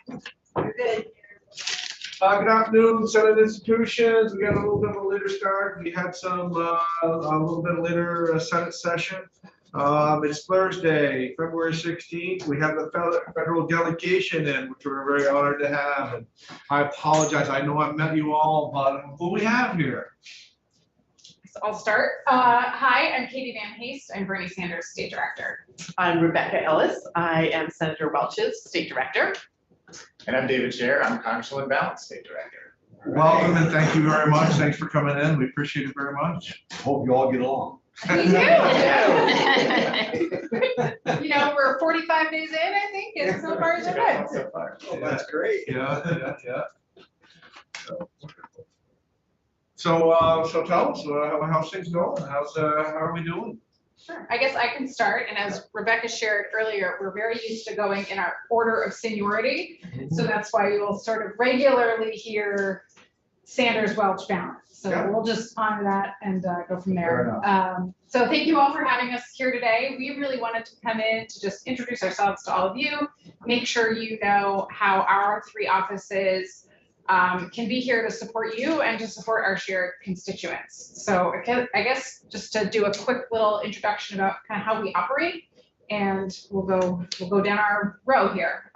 Good afternoon, Senate institutions. We got a little bit of a later start. We had some a little bit later Senate session. It's Thursday, February 16th. We have the federal delegation in, which we're very honored to have. And I apologize. I know I've met you all, but who we have here? So I'll start. Hi, I'm Katie Van Haste. I'm Bernie Sanders' State Director. I'm Rebecca Ellis. I am Senator Welch's State Director. And I'm David Scher. I'm Congresswoman Balance State Director. Welcome and thank you very much. Thanks for coming in. We appreciate it very much. Hope you all get along. We do. You know, we're 45 days in, I think, and so far so good. So far. Oh, that's great. Yeah. So tell us, how's things going? How are we doing? Sure. I guess I can start. And as Rebecca shared earlier, we're very used to going in our order of seniority. So that's why you will sort of regularly hear Sanders, Welch, Balance. So Yeah. we'll just honor that and go from Fair there. So thank you all for having us here today. We really wanted to come in to just introduce ourselves to all of you, make sure you know how our three offices can be here to support you and to support our shared constituents. So I guess just to do a quick little introduction about kind of how we operate, and we'll go down our row here.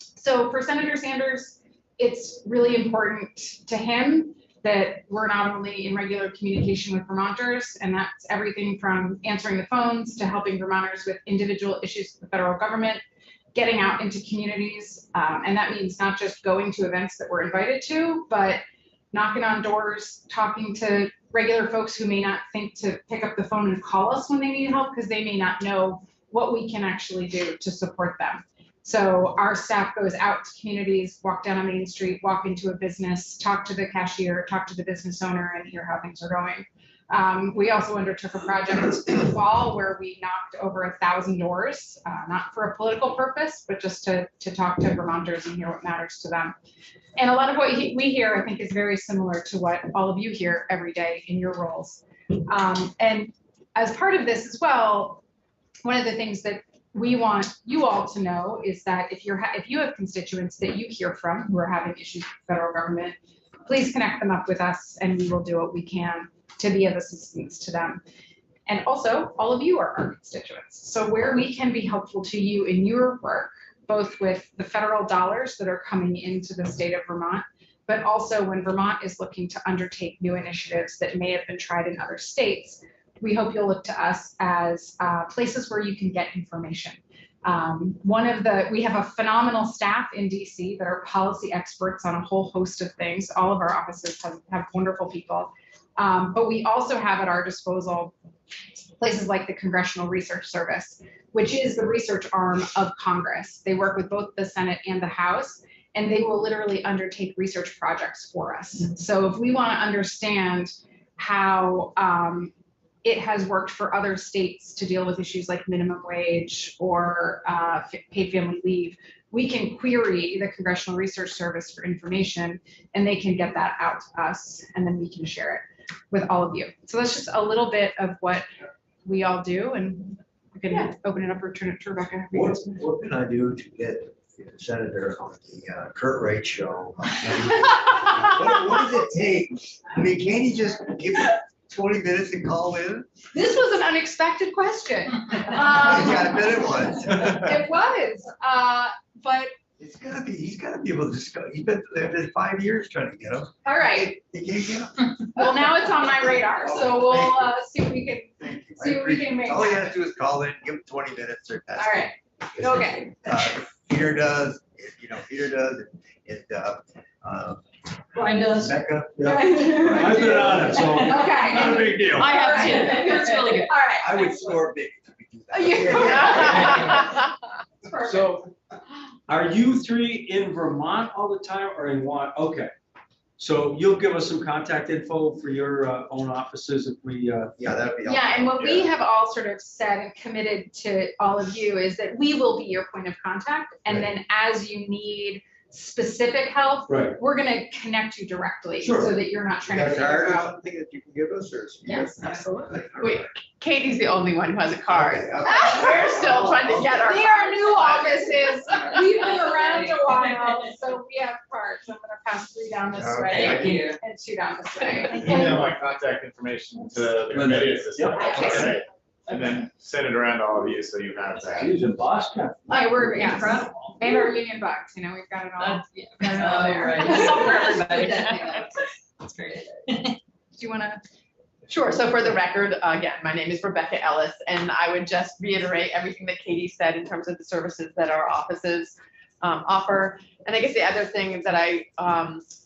So for Senator Sanders, it's really important to him that we're not only in regular communication with Vermonters, and that's everything from answering the phones to helping Vermonters with individual issues with the federal government, getting out into communities, and that means not just going to events that we're invited to, but knocking on doors, talking to regular folks who may not think to pick up the phone and call us when they need help because they may not know what we can actually do to support them. So our staff goes out to communities, walk down a main street, walk into a business, talk to the cashier, talk to the business owner, and hear how things are going. We also undertook a project in the fall where we knocked over 1,000 doors, not for a political purpose, but just to talk to Vermonters and hear what matters to them. And a lot of what we hear, I think, is very similar to what all of you hear every day in your roles. And as part of this as well, one of the things that we want you all to know is that if you have constituents that you hear from who are having issues with the federal government, please connect them up with us and we will do what we can to be of assistance to them. And also, all of you are our constituents. So where we can be helpful to you in your work, both with the federal dollars that are coming into the state of Vermont, but also when Vermont is looking to undertake new initiatives that may have been tried in other states, we hope you'll look to us as places where you can get information. We have a phenomenal staff in DC that are policy experts on a whole host of things. All of our offices have wonderful people. But we also have at our disposal places like the Congressional Research Service, which is the research arm of Congress. They work with both the Senate and the House, and they will literally undertake research projects for us. So if we want to understand how it has worked for other states to deal with issues like minimum wage or paid family leave, we can query the Congressional Research Service for information, and they can get that out to us, and then we can share it with all of you. So that's just a little bit of what we all do, and we can open it up or turn it to Rebecca. What can I do to get the Senator on the Kurt Wright show? What does it take? I mean, can't he just give 20 minutes and call in? This was an unexpected question. I bet it was. It was, but He's gotta be able to discuss. He's been there for 5 years trying to get him. all right. He can't get him. Well, now it's on my radar, so we'll see what we can. Thank you. See what we can make All he happen. has to do is call in, give him 20 minutes or pass. All right. Okay. Peter does, and Brian does. Becca. I've been on it, so Okay. not a big deal. I have too. It's really good. All right. I would score big if we do that. Yeah. Perfect. So, are you three in Vermont all the time or in one? Okay. So you'll give us some contact info for your own offices if we. Yeah, that'd be. Yeah, and what we have all sort of said and committed to all of you is that we will be your point of contact. And then as you need specific help, Right. we're going to connect you directly Sure. so that you're not trying You to got a figure card or out. something that you can give us, or? Yes, absolutely. Wait, Katie's the only one who has a card. Okay, okay. We're still trying to get our. They are new offices. We've been around a while. pass 3 down this Okay. way and 2 down this way. Email my contact information to the committee assistant. Yep. Okay. And then send it around to all of you so you have that. He's in Boston. Like, we're, yes, and our union bucks, you know, we've got it all. Got it all there. For everybody. That's great. Do you wanna? Sure, so for the record, again, my name is Rebecca Ellis, and I would just reiterate everything that Katie said in terms of the services that our offices offer. And I guess the other thing that I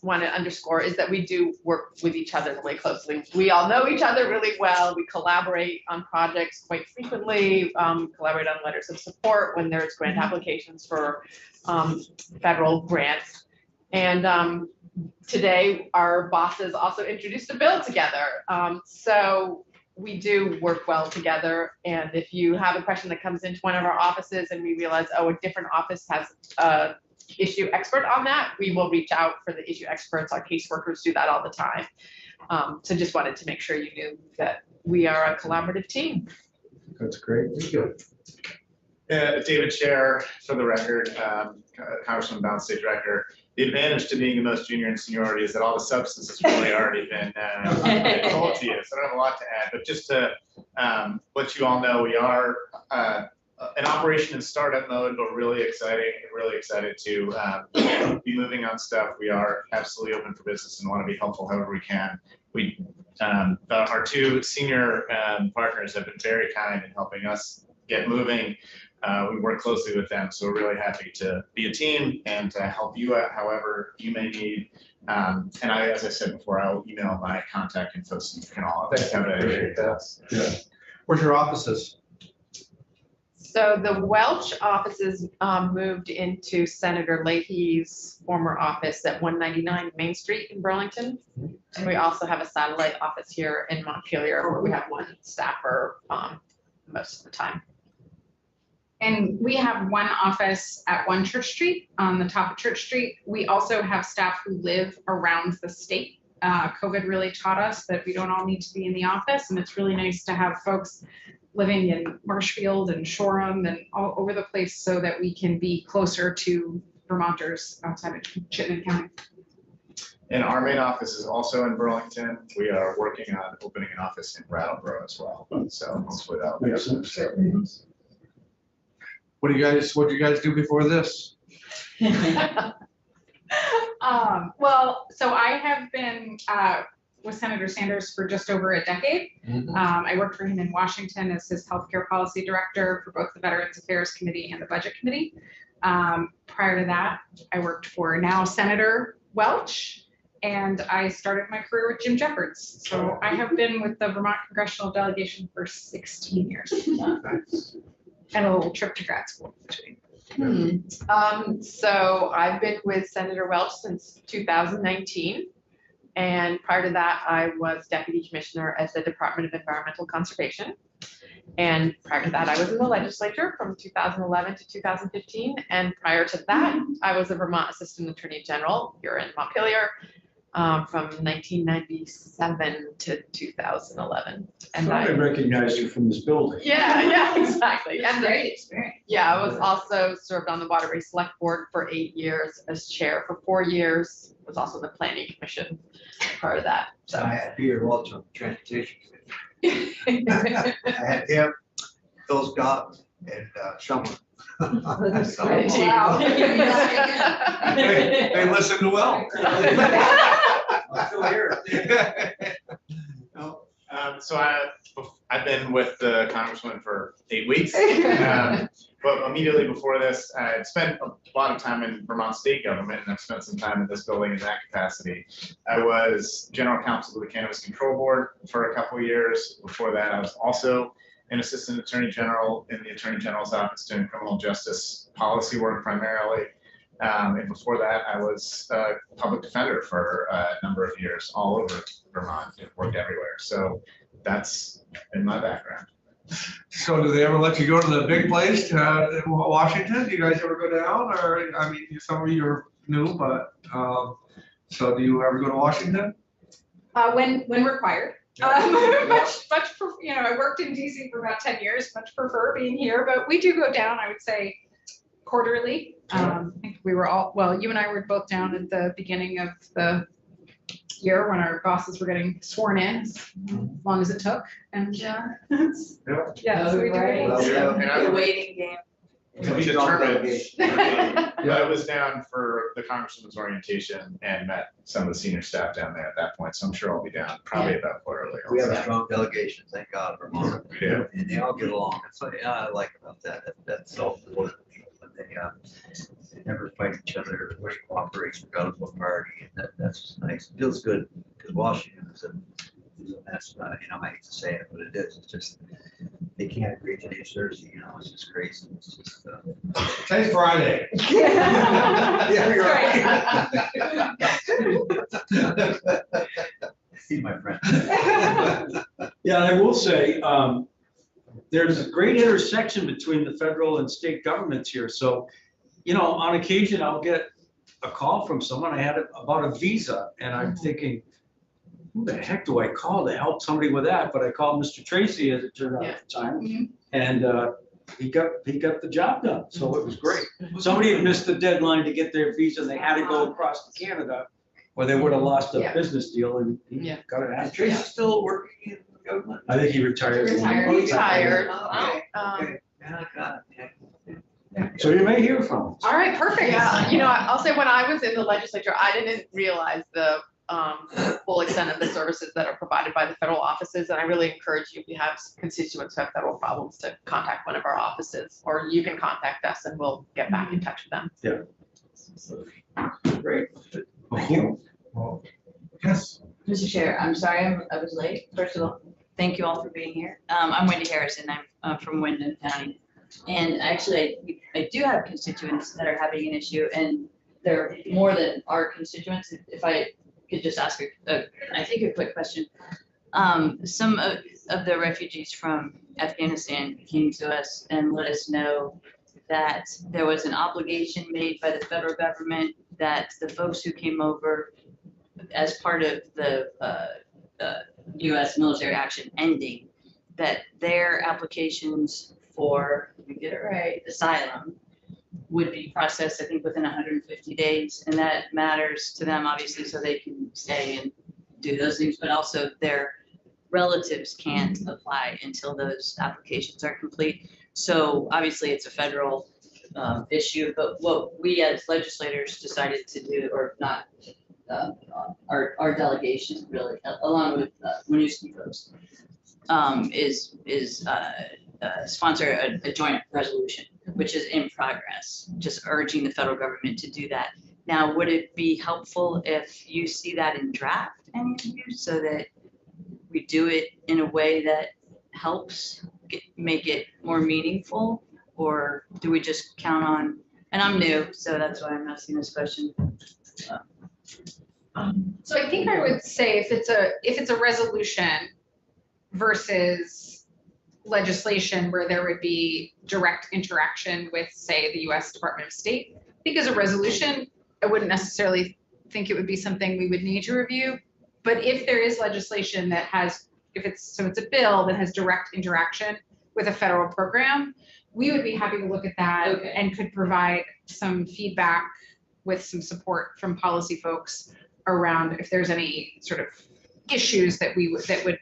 want to underscore is that we do work with each other really closely. We all know each other really well. We collaborate on projects quite frequently, collaborate on letters of support when there's grant applications for federal grants. And today, our bosses also introduced a bill together. So we do work well together. And if you have a question that comes into one of our offices and we realize, oh, a different office has a issue expert on that, we will reach out for the issue experts. Our caseworkers do that all the time. So just wanted to make sure you knew that we are a collaborative team. That's great. Thank you. David Chair, for the record, Congressman Bounce, State Director. The advantage to being the most junior in seniority is that all the substance has really already been told to you, so I don't have a lot to add, but just to let you all know, we are an operation in startup mode, but really excited to be moving on stuff. We are absolutely open for business and want to be helpful however we can. Our 2 senior partners have been very kind in helping us get moving. We work closely with them, so we're really happy to be a team and to help you out however you may need. And as I said before, I'll email my contact info so you can all have it. Appreciate that. Yeah. Where's your offices? So the Welch offices moved into Senator Leahy's former office at 199 Main Street in Burlington. And we also have a satellite office here in Montpelier where we have 1 staffer most of the time. And we have 1 office at 1 Church Street, on the top of Church Street. We also have staff who live around the state. COVID really taught us that we don't all need to be in the office, and it's really nice to have folks living in Marshfield and Shoreham and all over the place so that we can be closer to Vermonters outside of Chittenden County. And our main office is also in Burlington. We are working on opening an office in Brattleboro as well. So hopefully that'll be Makes sense. What do you guys do before this? Well, so I have been with Senator Sanders for just over a decade. I worked for him in Washington as his healthcare policy director for both the Veterans Affairs Committee and the Budget Committee. Prior to that, I worked for now Senator Welch, and I started my career with Jim Jeffords. So I have been with the Vermont Congressional Delegation for 16 years. And a little trip to grad school between. So I've been with Senator Welch since 2019. And prior to that, I was Deputy Commissioner at the Department of Environmental Conservation. And prior to that, I was in the legislature from 2011 to 2015. And prior to that, I was a Vermont Assistant Attorney General here in Montpelier from 1997 to 2011. And I recognized you from this building. yeah, exactly. And Great experience. yeah, I was also served on the Waterway Select Board for 8 years as chair for 4 years, was also the Planning Commission part of that, I so. had Peter Welch on the transportation committee. I had him, Phil Scott, and Summer. Great So, team. Wow. They listen well. I'm still here. So I've been with the Congressman for 8 weeks. But immediately before this, I had spent a lot of time in Vermont state government, and I've spent some time in this building in that capacity. I was general counsel of the Cannabis Control Board for a couple of years. Before that, I was also an assistant attorney general in the Attorney General's office doing criminal justice policy work primarily. And before that, I was a public defender for a number of years all over Vermont. I've worked everywhere. So that's in my background. So do they ever let you go to the big place to Washington? Do you guys ever go down? Or, I mean, some of you are new, but, so do you ever go to Washington? When required. Much, you know, I worked in DC for about 10 years, much prefer being here, but we do go down, I would say, quarterly. I think we were all, well, you and I were both down at the beginning of the year when our bosses were getting sworn in, as long as it took, and, yeah, so we did Right. Well, it. yeah. And I The would- waiting game. To be determined. I was down for the congressman's orientation and met some of the senior staff down there at that point, so I'm sure I'll be down probably about a quarter earlier. We have a strong delegation, thank God, for Vermont. Yeah. And they all get along. That's what I like about that. That's all for the people. They never fight each other, we cooperate regardless of party. And that's nice. It feels good because Washington is a mess. I hate to say it, but it is. It's just, they can't agree to New Jersey, it's just crazy. It's just, Today's Friday. Yeah, you're right. See my friend. Yeah, I will say, there's a great intersection between the federal and state governments here. So, on occasion, I'll get a call from someone. I had it about a visa, and I'm thinking, who the heck do I call to help somebody with that? But I called Mr. Tracy, as it turned out at the time, and he got the job done. So it was great. Somebody had missed the deadline to get their visa, and they had to go across to Canada, or they would have lost a Yeah. business deal, and he Yeah. got it Is after. Tracy still working in the government? I think he retired. Retired. Okay, Um, okay. Yeah, got it. So you may hear from him. All right, perfect. Yeah, I'll say when I was in the legislature, I didn't realize the full extent of the services that are provided by the federal offices. And I really encourage you, if you have constituents who have federal problems, to contact one of our offices, or you can contact us and we'll get back in touch with them. Great. Thank you. Yes. Mr. Chair, I'm sorry I was late. First of all, thank you all for being here. I'm Wendy Harrison. I'm from Wyndham County. And actually, I do have constituents that are having an issue, and they're more than our constituents. If I could just ask, I think a quick question. Some of the refugees from Afghanistan came to us and let us know that there was an obligation made by the federal government that the folks who came over as part of the U.S. military action ending, that their applications for, let me get it right, asylum would be processed, I think, within 150 days. And that matters to them, obviously, so they can stay and do those things, but also their relatives can't apply until those applications are complete. So obviously, it's a federal issue, but what we as legislators decided to do, or not, our delegation really, along with Winooski folks, is sponsor a joint resolution, which is in progress, just urging the federal government to do that. Now, would it be helpful if you see that in draft, any of you, so that we do it in a way that helps make it more meaningful? Or do we just count on, and I'm new, so that's why I'm asking this question. So I think I would say if it's a resolution versus legislation where there would be direct interaction with, say, the US Department of State, I think as a resolution, I wouldn't necessarily think it would be something we would need to review. But if there is legislation that has, it's a bill that has direct interaction with a federal program, we would be happy to look at that. Okay. And could provide some feedback with some support from policy folks around if there's any sort of issues that would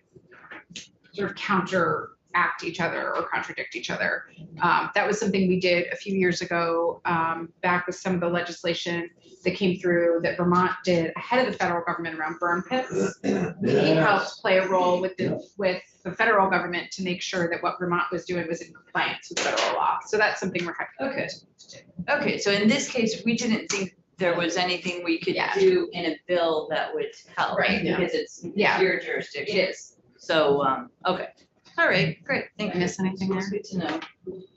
sort of counteract each other or contradict each other. That was something we did a few years ago, back with some of the legislation that came through that Vermont did ahead of the federal government around burn pits. We helped play a role with the federal government to make sure that what Vermont was doing was in compliance with federal law. So that's something we're happy to do. Okay, so in this case, we didn't think there was anything we could Yeah. do in a bill that would help, Right, yeah. because it's Yeah. your jurisdiction. It is. So, okay, all right, great, thank Did I you. miss anything there? That's good to know.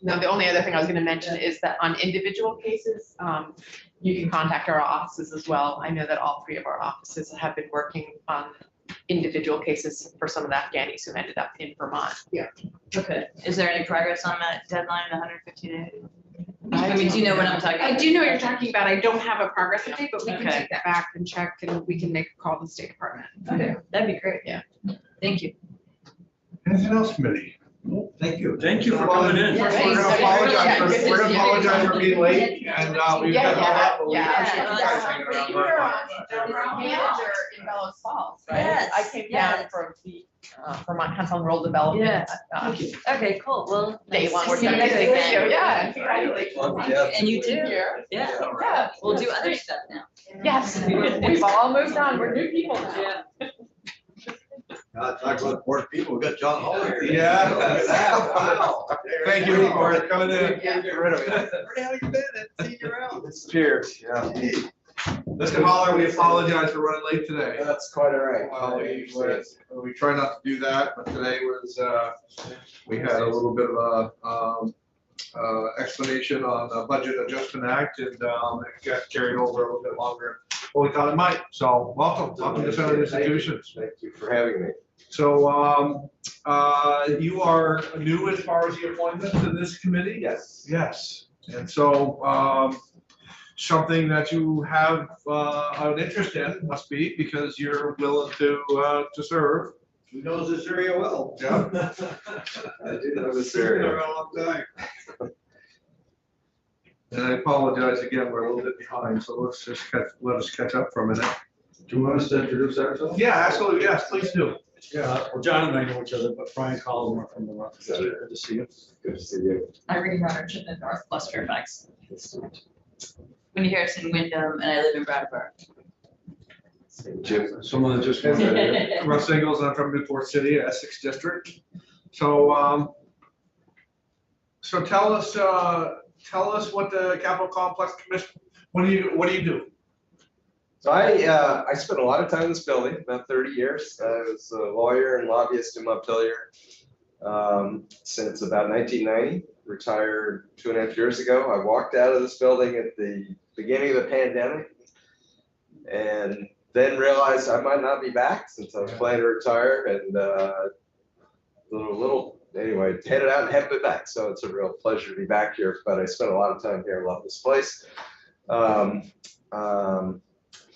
No, the only other thing I was gonna mention is that on individual cases, you can contact our offices as well. I know that all three of our offices have been working on individual cases for some of the Afghanis who ended up in Vermont. Okay, is there any progress on that deadline, 150 days? I mean, do you know what I'm talking about? I do know what you're talking about. I don't have a progress update, but we can Okay. take that back and check, and we can make a call to the State Department. Okay, that'd be great. Yeah. Thank you. Anything else, committee? Thank you. Thank you for coming in. First, we're Thanks. gonna apologize Yeah, for, good to we're gonna see you. apologize for being late and, we Yeah, got all that, but we yeah. appreciate you guys hanging around. You were manager in Bellows Falls, right? Yes, I came down yes. from the Vermont Council on Rural Development. Yes. Okay, cool. Well. Day nice one, to we're see nice to you meet you, again. yeah, congratulations. Yeah. And you too. Thank you. Yeah. Yeah. We'll do other stuff now. Yes, we've all moved on, we're new people now. Talk about board people, we got John Hall here. Yeah. Look at that. Wow. Thank you for coming in. Get rid of it. Where the hell you been? Haven't seen you around. Cheers. Yeah. Mr. Holler, we apologize for running late today. That's quite all right. Well, we try not to do that, but today was, we had a little bit of a, explanation on the Budget Adjustment Act and, it got carried over a little bit longer than we thought it might. So welcome to Center Institutions. Thank you for having me. So, you are new as far as the appointments in this committee? Yes. Yes. And so, something that you have, an interest in must be because you're willing to serve. He knows this area well. Yeah. I do know this area. Been around a long time. And I apologize again, we're a little bit behind, so let's just let us catch up for a minute. Do you want us to introduce ourselves? Yeah, absolutely, yes, please do. Yeah, well, John and I know each other, but Brian Collins from the Rock. Good to see you. Good to see you. Irene Robertson in Northwest Fairfax. Wendy Harrison, Wyndham, and I live in Brattleboro. Jim. Someone that just visited. Russ Ingles, I'm from Newport City, Essex District. So, so tell us what the Capital Complex Commission, what do you do? So I spent a lot of time in this building, about 30 years. I was a lawyer and lobbyist in Montpelier since about 1990, retired 2.5 years ago. I walked out of this building at the beginning of the pandemic and then realized I might not be back since I was planning to retire and anyway, headed out and haven't been back. So it's a real pleasure to be back here, but I spent a lot of time here, love this place.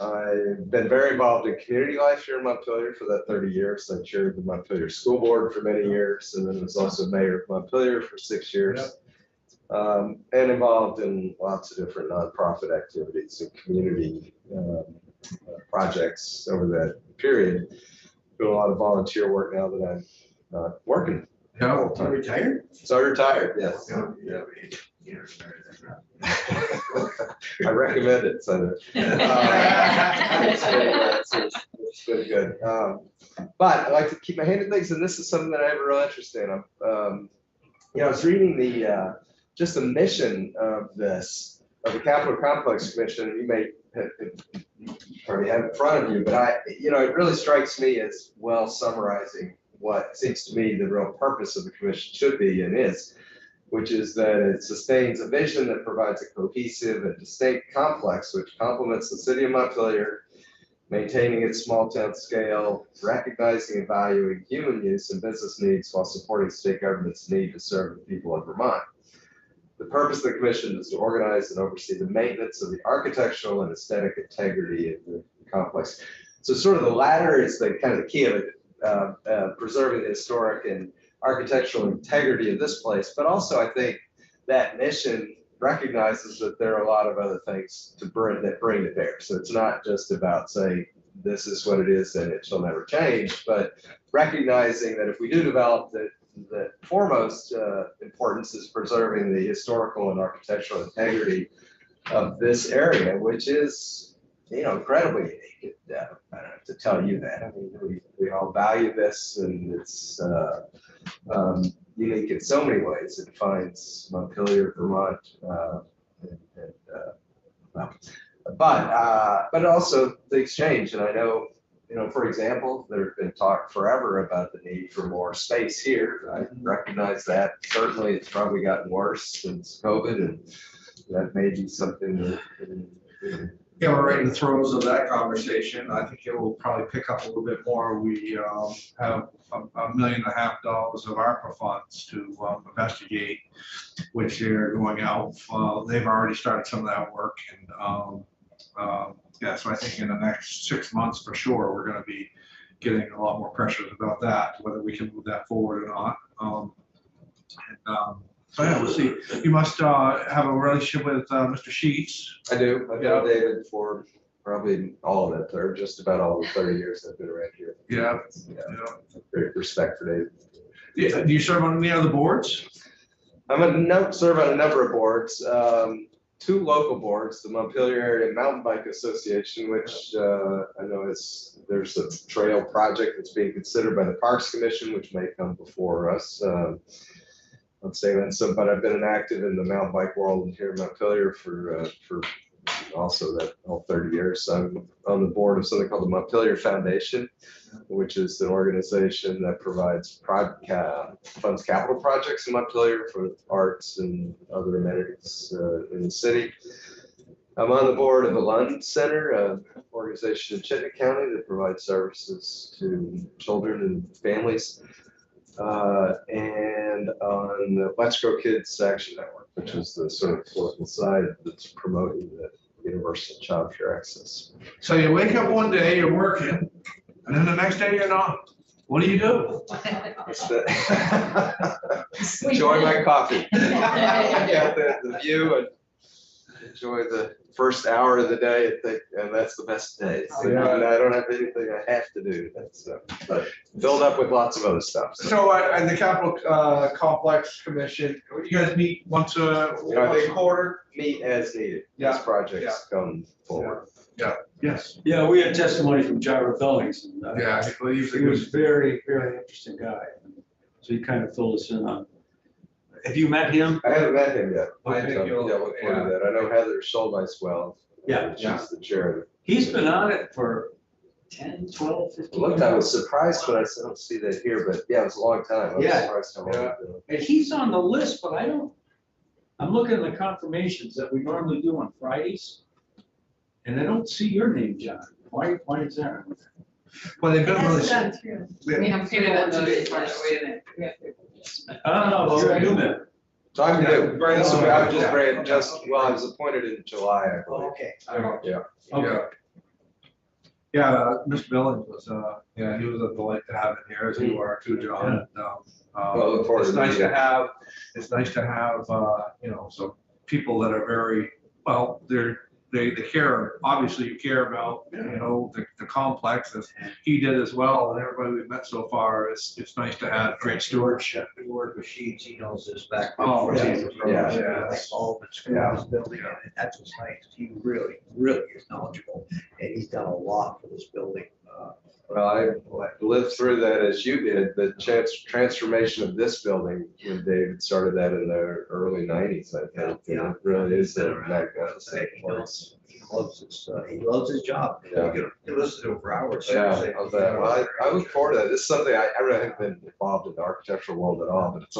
I've been very involved in community life here in Montpelier for that 30 years. I chaired the Montpelier School Board for many years and then was also mayor of Montpelier for 6 years. And involved in lots of different nonprofit activities and community projects over that period. Doing a lot of volunteer work now that I'm not working. Yeah. full-time. Retired? So I retired, yes. Yeah. I recommend it, Senator. It's good. But I like to keep my hand in things, and this is something that I have a real interest in. I was reading just the mission of the Capital Complex Commission. You may already have it in front of you, but it really strikes me as well summarizing what seems to me the real purpose of the commission should be and is, which is that it sustains a vision that provides a cohesive and distinct complex which complements the city of Montpelier, maintaining its small town scale, recognizing and valuing human use and business needs while supporting state government's need to serve the people of Vermont. The purpose of the commission is to organize and oversee the maintenance of the architectural and aesthetic integrity of the complex. So sort of the latter is the kind of the key of it, preserving the historic and architectural integrity of this place, but also I think that mission recognizes that there are a lot of other things to bring to bear. So it's not just about saying this is what it is and it shall never change, but recognizing that if we do develop the foremost importance is preserving the historical and architectural integrity of this area, which is incredibly unique. I don't have to tell you that. I mean, we all value this, and it's unique in so many ways. It defines Montpelier, Vermont, but also the exchange. And I know, for example, there's been talk forever about the need for more space here. I recognize that. Certainly, it's probably gotten worse since COVID, and that may be something that. Yeah, we're right in the throes of that conversation. I think it will probably pick up a little bit more. We have $1.5 million of ARPA funds to investigate, which are going out. They've already started some of that work, and so I think in the next 6 months for sure, we're going to be getting a lot more pressures about that, whether we can move that forward or not. So yeah, we'll see. You must have a relationship with Mr. Sheets. I do. I've Yeah. known David for probably all of it, or just about all the 30 years I've been around here. Yeah. Great respect for David. Yeah. Do you serve on any other boards? Serve on a number of boards, 2 local boards, the Montpelier Area Mountain Bike Association, which I know there's a trail project that's being considered by the Parks Commission, which may come before us. Let's say that, but I've been active in the mountain bike world here in Montpelier for also that all 30 years. So I'm on the board of something called the Montpelier Foundation, which is an organization that provides funds capital projects in Montpelier for arts and other amenities in the city. I'm on the board of the Lund Center, an organization in Chittenden County that provides services to children and families. And on the Let's Grow Kids Action Network, which is the sort of political side that's promoting the universal child care access. So you wake up one day, you're working, and then the next day you're not. What do you do? Enjoy my coffee. Get the view and enjoy the first hour of the day, and that's the best day. So, Yeah. I don't have anything I have to do. That's but filled up with lots of other stuff. So at the Capitol Complex Commission, you guys meet once a quarter? Meet as needed. Yeah. As projects come forward. Yes. Yeah, we had testimony from Gyra Billings. And, Yeah, I believe he was very, very interesting guy. So he kind of filled us in on. Have you met him? I haven't met him yet. I think So, you'll- yeah, look forward to that. I know Heather Schulweis well. Yeah. She's the chair. He's been on it for 10, 12, 15 Looked, I was years. surprised, but I don't see that here, but yeah, it was a long time. I was Yeah. surprised how long it's been. And he's on the list, but I'm looking at the confirmations that we normally do on Fridays. And I don't see your name, John. Why is that? Well, they've been really. I'm feeling that I don't know, you're a new member. So I'm new. Brand This will be- new. I'm just brand, I was appointed in July, I believe. Okay. Yeah. Okay. Yeah, Mr. Billings was, he was a delight to have in here, as you are too, John. And, Well, look forward it's to nice to meeting you. it's nice to have, some people that are very, well, they care, obviously you care about, the complex, as he did as well, and everybody we've met so far, it's nice to have great stewardship. We work with Sheets, he knows this back. Oh, yeah. All the schools building, and that's what's nice, he really, really is knowledgeable, and he's done a lot for this building. Well, I lived through that as you did, the transformation of this building when David started that in the early 90s, I think. Yeah. It really is Been a around. magnificent He place. loves his job. Yeah. You listen to him for hours. Yeah, of that. Well, I look forward to that. This is something I really haven't been involved in the architectural world at all, but it's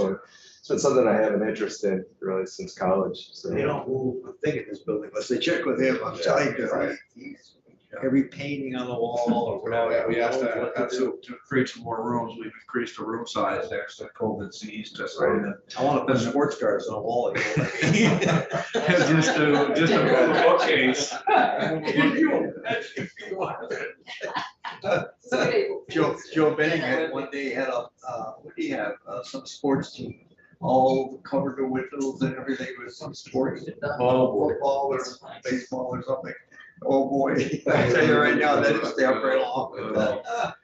been something I have an interest in really since college. So. You know who I'm thinking this building, let's say check with him, I'm telling you, he's every painting on the wall or whatever. We asked what to do. to create some more rooms, we've increased the room size there, so COVID sees just. Right. I want to put sports cars on the wall. Just a bookcase. Joe Benning had one day had what do you have, some sports team, all covered the windows and everything with some sports. Football or baseball or something. Oh, boy, I tell you right now, that is stay up very long with that.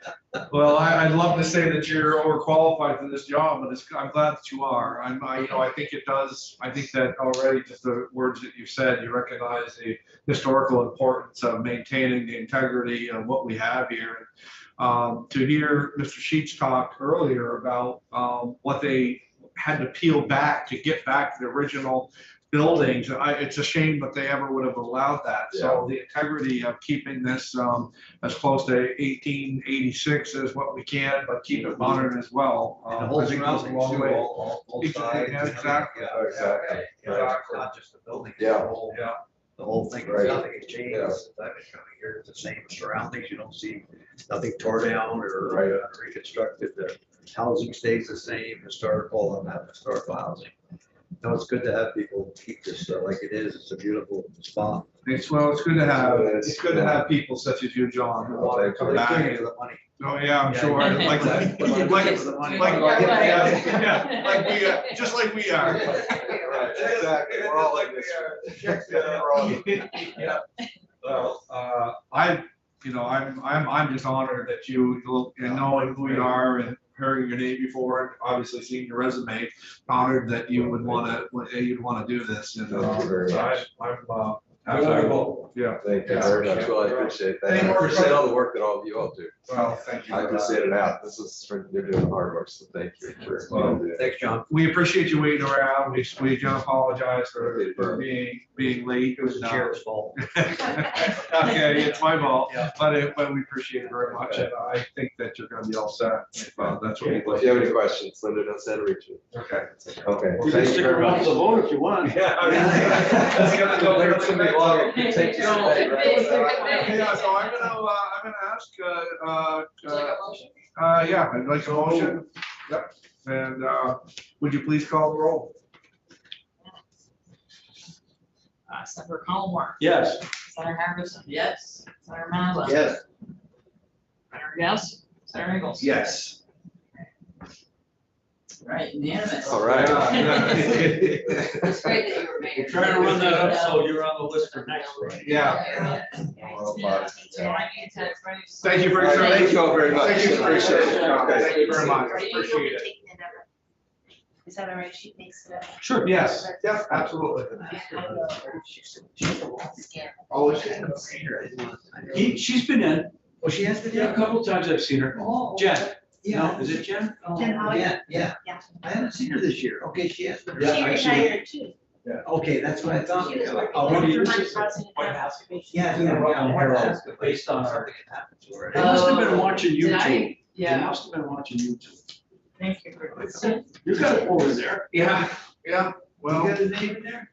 Well, I'd love to say that you're overqualified for this job, but I'm glad that you are. I think it does. I think that already just the words that you said, you recognize the historical importance of maintaining the integrity of what we have here. To hear Mr. Sheets talk earlier about what they had to peel back to get back to the original buildings, it's a shame that they ever would have allowed that. So the integrity of keeping this as close to 1886 as what we can, but keep it modern as well. And the whole I think goes a surroundings long too, way. all Exactly, sides. exactly. Yeah, Exactly. Exactly. Not just the building. Yeah. The whole thing, Right. nothing has changed. Yeah. Since I've been coming here, it's the same surroundings, you don't see nothing tore down or Right. reconstructed. The housing stays the same, historical and not historical housing. No, it's good to have people keep this like it is. It's a beautiful spot. It's good to have, it's good to have people such as you, John, who want to come They're back. doing it for the money. Oh, yeah, I'm sure. Like, They're doing it for the money. just like we are. Right, exactly. We're all like this. Yeah. Well, I'm just honored that you, and knowing who you are and hearing your name before, and obviously seeing your resume, honored that you would you'd want to do this. And Thank you very much. I'm, yeah. Thank you very much. Well, I appreciate that. I appreciate all the work that all of you all do. Well, thank you. I appreciate it out. This is, you're doing hard work, so thank you for what you do. Thanks, John. We appreciate you waiting around. We don't apologize for being late. It was the chair's fault. Okay, it's my fault, Yeah. but we appreciate it very much, and I think that you're gonna be all set. That's what we'd like. If you have any questions, Linda knows how to reach me. Okay. Okay. You can stick around for the vote if you want. Yeah. It's gonna go there, it's gonna be longer. Take you some day, right? Yeah, so I'm gonna ask, yeah, I'd like a motion. Yep, and, would you please call the roll? Senator Collmore, Yes. Senator Harrison, Yes. Senator Mazza. Yes. Senator Yes, Senator Ingles. Yes. Right, unanimous. All right. It's great that you were mayor. We're trying to run that up so you're on the list for next, right? Yeah. Well, bye. So I need to. Thank you for your service. Thank you all very much. Thank you. Appreciate it. Okay. Thank you very much. Appreciate it. Is that all right? She makes it up. Sure. Yes, yes, absolutely. Oh, She's been in. Oh, she has been. Yeah, a couple of times I've seen her. Jen. No, is it Jen? Jen Holly? Yeah. Yeah. I haven't seen her this year. Okay, she has been. Yeah, She actually- retired too. Okay, that's what I thought. She was working. Oh, what do you- for Housing and Conservation. Yeah. Based on our. Something had happened to her. They must have been watching Did I? YouTube. They Yeah. must have been watching YouTube. Thank you for. You got it over there. Yeah, well. You got his name in there?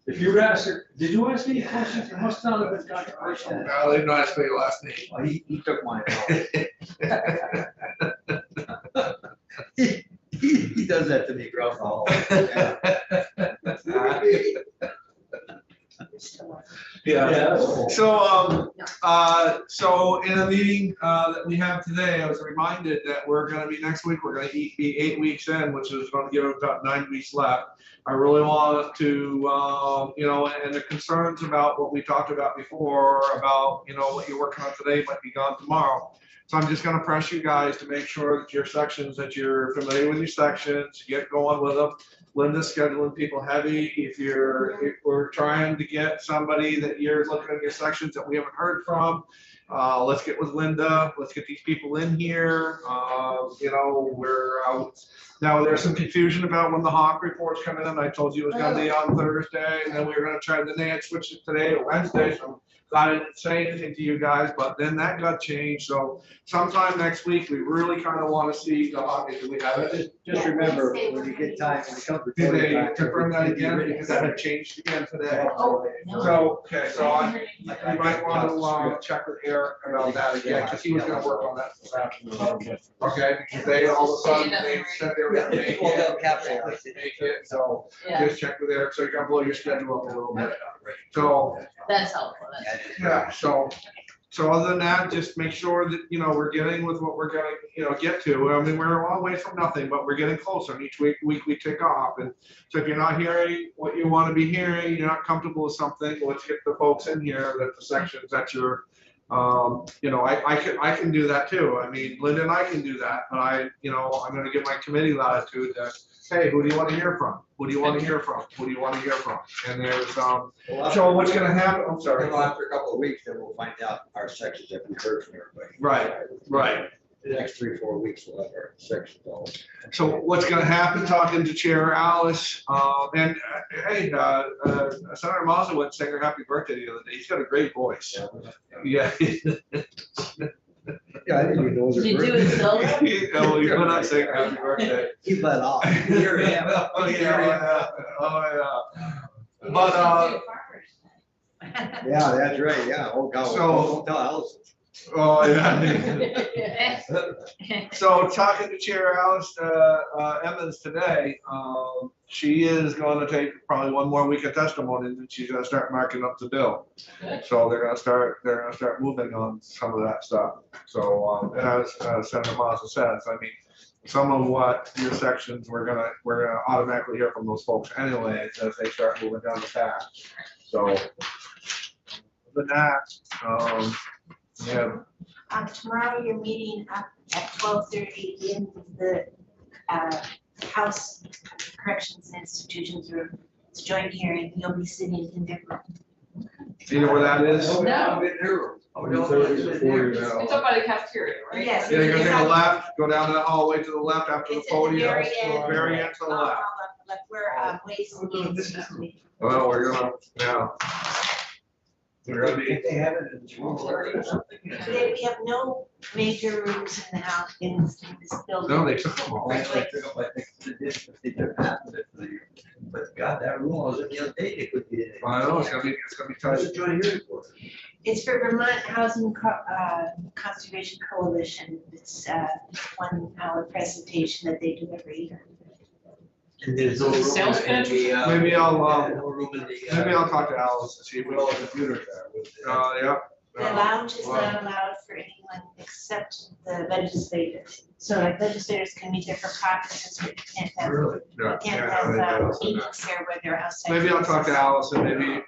If you ask her, did you ask any questions? It must not have been controversial. No, they didn't ask me your last name. Well, he took mine. He does that to me, Gruff. Yeah. So in a meeting, that we have today, I was reminded that we're gonna be, next week, we're gonna be 8 weeks in, which is gonna give us about 9 weeks left. I really want to, and the concerns about what we talked about before, about, what you're working on today might be gone tomorrow. So I'm just gonna press you guys to make sure that your sections, that you're familiar with your sections, get going with them. Linda's scheduling people heavy. If we're trying to get somebody that you're looking at your sections that we haven't heard from, let's get with Linda, let's get these people in here. We're out. Now, there's some confusion about when the Hawk report's coming in. I told you it was gonna be on Thursday, and then we were gonna try, then they had switched it today to Wednesday, so I didn't say anything to you guys, but then that got changed, so sometime next week, we really kind of want to see the Hawk. Do we have it? Just remember, when you get time, when it comes to. Did they confirm that again? Because that had changed again today. So, okay, so you might want to check with Eric about that again, because he was gonna work on that this afternoon. Okay, because they all of a sudden, they said they were gonna Yeah, make people it, don't capture they it. didn't make it, so Yeah, just check with Eric, so you can blow your schedule up a little bit. So, that's helpful. yeah, so other than that, just make sure that, we're getting with what we're gonna, get to. I mean, we're a long way from nothing, but we're getting closer. And each week we tick off. And so if you're not hearing what you want to be hearing, you're not comfortable with something, let's get the folks in here, that the sections that you're, I can do that too. I mean, Linda and I can do that, but I'm gonna give my committee latitude to, hey, who do you want to hear from? Who do you want to hear from? Who do you want to hear from? And there's, so what's gonna happen, I'm sorry. Well, after a couple of weeks, then we'll find out our sections if we've heard from everybody. Right. The next 3-4 weeks, we'll have our sections all. So what's gonna happen, talking to Chair Alice, and, hey, Senator Mazza went and sang her happy birthday the other day. He's got a great voice. Yeah. Yeah, I didn't even know. Did you do it solo? Oh, he went out and sang her happy birthday. He let off. Here I am. Oh, yeah. But, Yeah, that's right, yeah. Oh, God. So- Don't tell Allison. Oh, yeah. So talking to Chair Alice Emmons today, she is going to take probably one more week of testimony, and then she's gonna start marking up the bill. So they're gonna start moving on some of that stuff. So, as Senator Mazza says, I mean, some of what your sections, we're gonna automatically hear from those folks anyway, as they start moving down the path. So, with that, yeah. Tomorrow, you're meeting up at 12:30 in the House Corrections and Institutions room. It's a joint hearing. You'll be sitting in their room. Do you know where that is? No. It's up by the cafeteria, right? Yes. Yeah, you're gonna take a left, go down to the hallway to the left after the It's at the podium. very end. Very end to the left. Like where Ways and Means used to be. Well, we're gonna, yeah. We're gonna be, They have it in the small area or something. Today, we have no major rooms in the house, in this building. no, they took them all. That's what I took up, I think, they did half of it for the year. But God, that room, I was in the other day, they could get in. I know, it's gonna be How's tight. it joint hearing for? It's for Vermont Housing Conservation Coalition. It's a 1 hour presentation that they do every year. And there's no room Sales in the, Maybe I'll, no room in the. Maybe I'll talk to Alice and see if we With all can. the computers there. Yeah. The lounge is not allowed for anyone except the legislators. So like legislators can meet there for caucuses, but you can't have, Really? Yeah, you can't yeah, they have do also meetings there where they're outside. Maybe I'll talk to Alice and maybe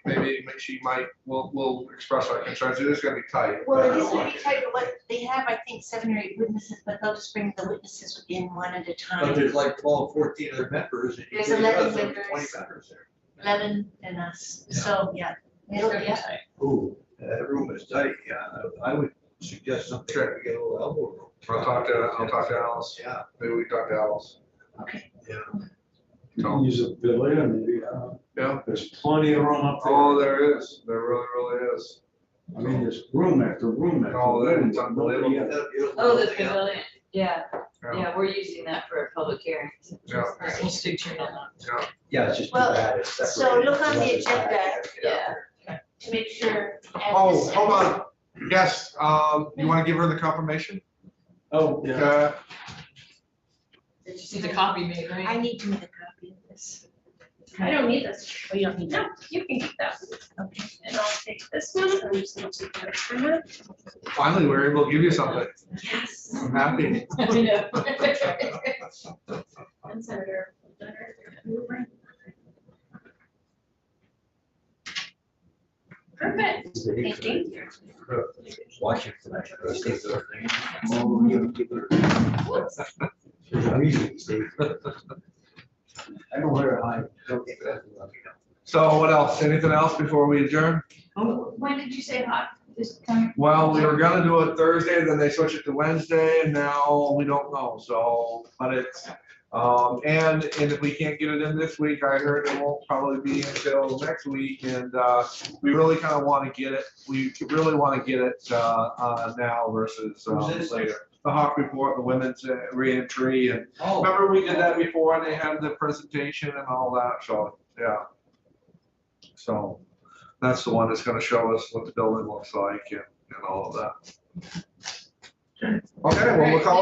she might, we'll express our concerns. It is gonna be tight. Well, it is gonna be tight, but what, they have, I think, 7 or 8 witnesses, but they'll just bring the witnesses in one at a But time. there's like 12, 14 other members. and There's you 11 got 20 members. members there. 11 and us, Yeah. so, yeah. It'll, yeah. Ooh, that room is tight, yeah, I would suggest something, to get a little elbow room. I'll talk to Alice. Yeah, Maybe we talk to Alice. Okay. yeah. You can use a pavilion, maybe, Yeah. there's plenty of room up there. Oh, there is. There really is. I mean, there's room after room after Oh, that room. is unbelievable. Yeah, that beautiful Oh, the building, yeah. pavilion, yeah, Yeah. yeah, we're using that for a public hearing. Yeah. We'll stay tuned on that. Yeah. Yeah, it's just too Well, bad. it's so separated. look on the agenda. Yeah. To make sure. Oh, hold on. Yes, you wanna give her the confirmation? Oh, yeah. Okay. Just need a copy made, I right? need to make a copy of this. I don't need this. Oh, you don't need No, that? you can keep that. Okay. And I'll take this one. I'm just gonna take that for now. Finally, we're able to give you something. Yes. I'm happy. I know. And Senator. Perfect. Thank you. Watch it tonight. Stay there. Oh, you give her- There's a reason you stay. I don't let her hide. Don't get that. Let me know. So what else? Anything else before we adjourn? When did you say hot? This coming? Well, we were gonna do it Thursday, then they switched it to Wednesday, and now we don't know, so, but it's, and if we can't get it in this week, I heard it won't probably be until next week, and, we really kind of want to get it, we really want to get it, now versus, Who's this? later. The Hawk Report, the women's reentry, and Oh. remember we did that before, and they had the presentation and all that, so, yeah. So, that's the one that's gonna show us what the building looks like and all of that. Okay, well, we'll call it.